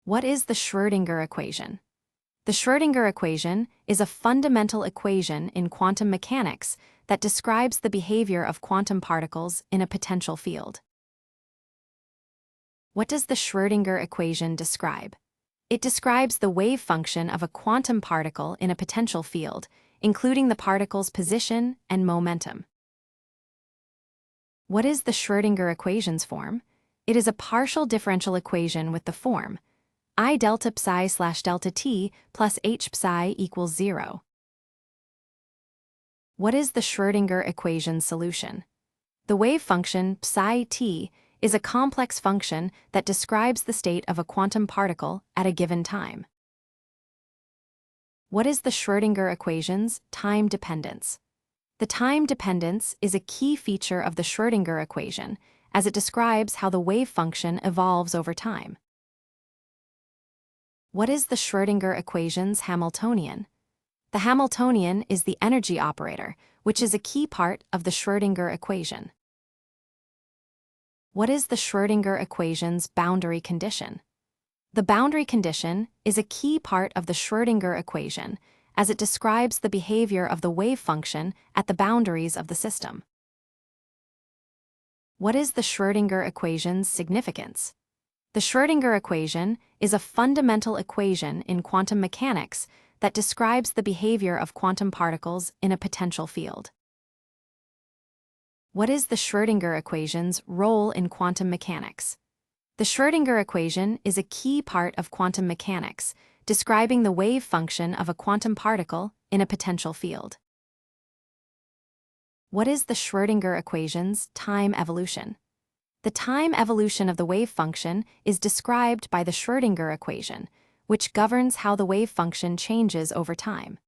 What is the Schrodinger equation? The Schrodinger equation is a fundamental equation in quantum mechanics that describes the behavior of quantum particles in a potential field. What does the Schrodinger equation describe? It describes the wave function of a quantum particle in a potential field, including the particle's position and momentum. What is the Schrodinger equation's form? It is a partial differential equation with the form I delta psi slash delta t plus h psi equals 0. What is the Schrodinger equation's solution? The wave function psi t is a complex function that describes the state of a quantum particle at a given time. What is the Schrodinger equation's time dependence? The time dependence is a key feature of the Schrodinger equation, as it describes how the wave function evolves over time. What is the Schrodinger equation's Hamiltonian? The Hamiltonian is the energy operator, which is a key part of the Schrodinger equation. What is the Schrodinger equation's boundary condition? The boundary condition is a key part of the Schrodinger equation, as it describes the behavior of the wave function at the boundaries of the system. What is the Schrodinger equation's significance? The Schrodinger equation is a fundamental equation in quantum mechanics that describes the behavior of quantum particles in a potential field. What is the Schrodinger equation's role in quantum mechanics? The Schrodinger equation is a key part of quantum mechanics, describing the wave function of a quantum particle in a potential field. What is the Schrodinger equation's time evolution? The time evolution of the wave function is described by the Schrodinger equation, which governs how the wave function changes over time.